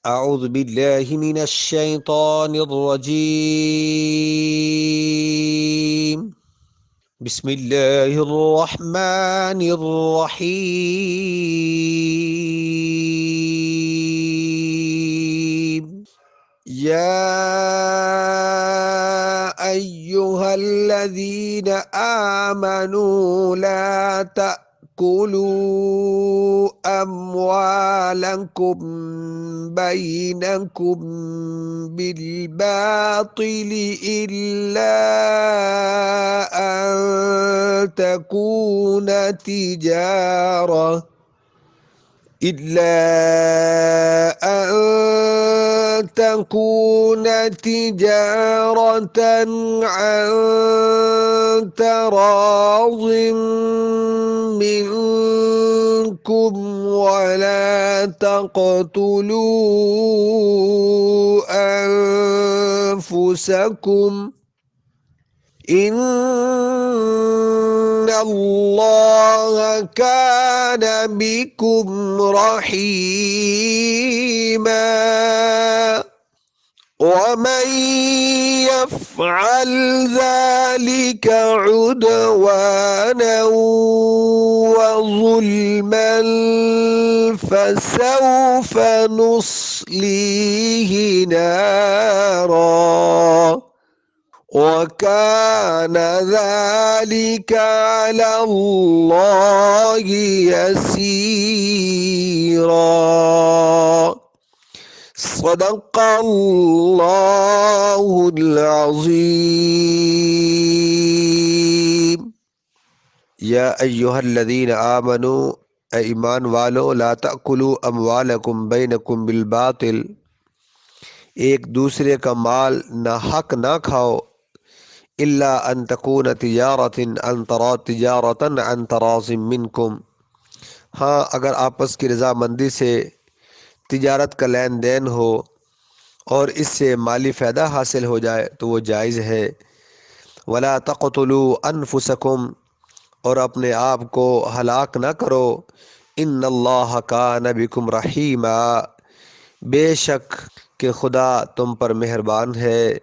أعوذ بالله من الشيطان الرجيم. بسم الله الرحمن الرحيم. يا أيها الذين آمنوا لا تأكلوا أموالكم بينكم بالباطل إلا أن تكون تجارة عن تراض منكم ولا تقتلوا أنفسكم إن الله كان بكم رحيما ومن يفعل ذلك عدوانا وظلما فسوف نصليه نارا وكان ذلك على الله يسيرا صدق الله العظيم. یا ایہا الذین آمنوا، اے ایمان والو، لا تأکلوا اموالکم بینکم بالباطل، ایک دوسرے کا مال ناحق نہ کھاؤ، الا ان تکون تجارت عن تراض منکم، ہاں اگر آپس کی رضامندی سے تجارت کا لین دین ہو اور اس سے مالی فائدہ حاصل ہو جائے تو وہ جائز ہے۔ ولا تقتلوا انفسکم، اور اپنے آپ کو ہلاک نہ کرو، ان اللہ کان بکم رحیما، بے شک کہ خدا تم پر مہربان ہے۔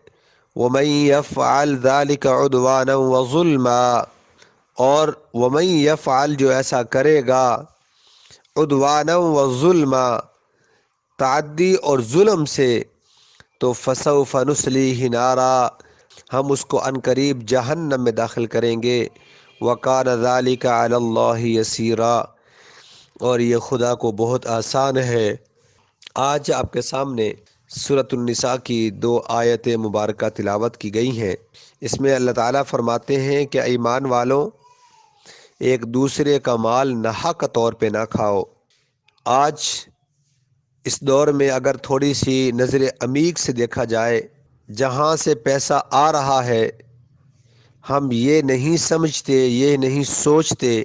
ومن یفعل ذلک عدوانا وظلما، اور ومن یفعل جو ایسا کرے گا، عدوانا وظلما، تعدی اور ظلم سے، تو فسوف نصلیہ نارا، ہم اس کو عنقریب جہنم میں داخل کریں گے۔ وکان ذلک علی اللہ یسیرا، اور یہ خدا کو بہت آسان ہے۔ آج آپ کے سامنے سورۃ النساء کی 2 آیتیں مبارکہ تلاوت کی گئی ہیں۔ اس میں اللہ تعالیٰ فرماتے ہیں کہ ایمان والوں، ایک دوسرے کا مال ناحق طور پہ نہ کھاؤ۔ آج اس دور میں اگر تھوڑی سی نظر عمیق سے دیکھا جائے، جہاں سے پیسہ آ رہا ہے، ہم یہ نہیں سمجھتے، یہ نہیں سوچتے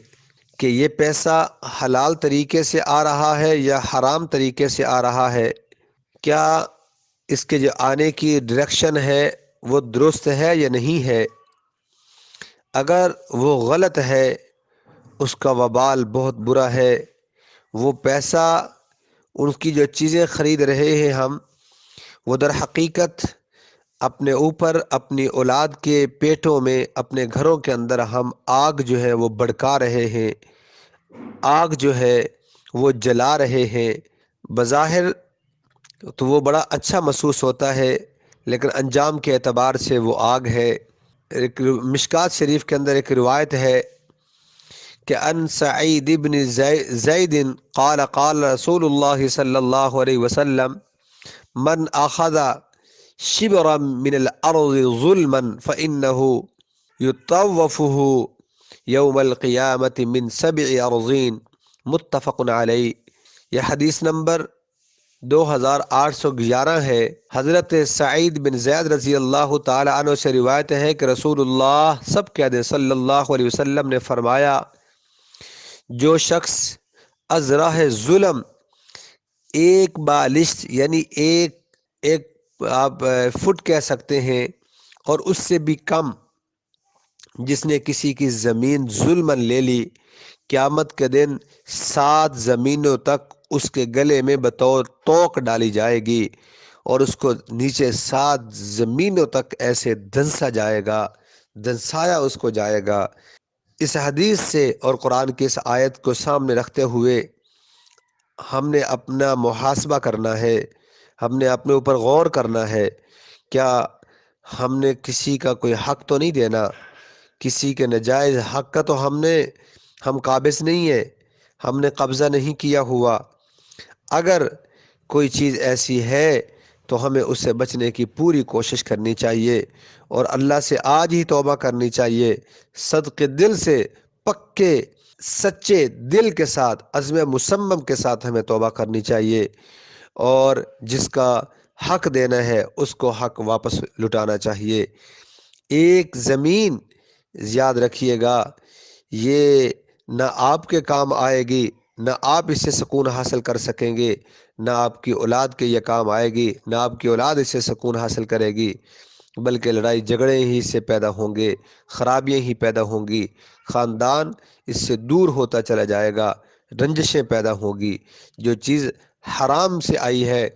کہ یہ پیسہ حلال طریقے سے آ رہا ہے یا حرام طریقے سے آ رہا ہے، کیا اس کے جو آنے کی ڈائریکشن ہے وہ درست ہے یا نہیں ہے۔ اگر وہ غلط ہے، اس کا وبال بہت برا ہے۔ وہ پیسہ، ان کی جو چیزیں خرید رہے ہیں ہم، وہ در حقیقت اپنے اوپر، اپنی اولاد کے پیٹوں میں، اپنے گھروں کے اندر ہم آگ جو ہے وہ بھڑکا رہے ہیں، آگ جو ہے وہ جلا رہے ہیں۔ بظاہر تو وہ بڑا اچھا محسوس ہوتا ہے، لیکن انجام کے اعتبار سے وہ آگ ہے۔ ایک مشکات شریف کے اندر ایک روایت ہے کہ ان سعید بن زید قال قال رسول اللہ صلی اللہ علیہ وسلم من اخذ شبرا من الارض ظلما فانه یطوفه یوم القیامت من 7 ارضین، متفق علیہ۔ یہ حدیث نمبر 2811 ہے۔ حضرت سعید بن زید رضی اللہ تعالی عنہ سے روایت ہے کہ رسول اللہ صلی اللہ علیہ وسلم نے فرمایا، جو شخص از راہ ظلم ایک بالشت، یعنی ایک آپ فٹ کہہ سکتے ہیں، اور اس سے بھی کم، جس نے کسی کی زمین ظلماً لے لی، قیامت کے دن 7 زمینوں تک اس کے گلے میں بطور توق ڈالی جائے گی اور اس کو نیچے 7 زمینوں تک ایسے دھنسا جائے گا، دھنسایا اس کو جائے گا۔ اس حدیث سے اور قرآن کی اس آیت کو سامنے رکھتے ہوئے ہم نے اپنا محاسبہ کرنا ہے، ہم نے اپنے اوپر غور کرنا ہے۔ کیا ہم نے کسی کا کوئی حق تو نہیں دینا؟ کسی کے ناجائز حق کا تو ہم قابض نہیں ہیں، ہم نے قبضہ نہیں کیا ہوا۔ اگر کوئی چیز ایسی ہے تو ہمیں اس سے بچنے کی پوری کوشش کرنی چاہیے اور اللہ سے آج ہی توبہ کرنی چاہیے، صدق دل سے، پکے سچے دل کے ساتھ، عزم مصمم کے ساتھ ہمیں توبہ کرنی چاہیے، اور جس کا حق دینا ہے اس کو حق واپس لٹانا چاہیے۔ ایک زمین یاد رکھیے گا، یہ نہ آپ کے کام آئے گی، نہ آپ اس سے سکون حاصل کر سکیں گے، نہ آپ کی اولاد کے یہ کام آئے گی، نہ آپ کی اولاد اس سے سکون حاصل کرے گی، بلکہ لڑائی جھگڑے ہی سے پیدا ہوں گے، خرابیاں ہی پیدا ہوں گی، خاندان اس سے دور ہوتا چلا جائے گا، رنجشیں پیدا ہوں گی۔ جو چیز حرام سے آئی ہے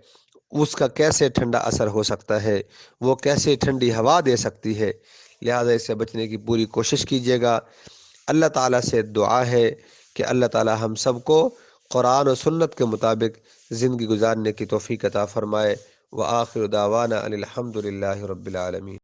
اس کا کیسے ٹھنڈا اثر ہو سکتا ہے، وہ کیسے ٹھنڈی ہوا دے سکتی ہے؟ لہذا اس سے بچنے کی پوری کوشش کیجیے گا۔ اللہ تعالیٰ سے دعا ہے کہ اللہ تعالیٰ ہم سب کو قرآن و سنت کے مطابق زندگی گزارنے کی توفیق عطا فرمائے۔ وآخر دعوانا ان الحمد للہ رب العالمین۔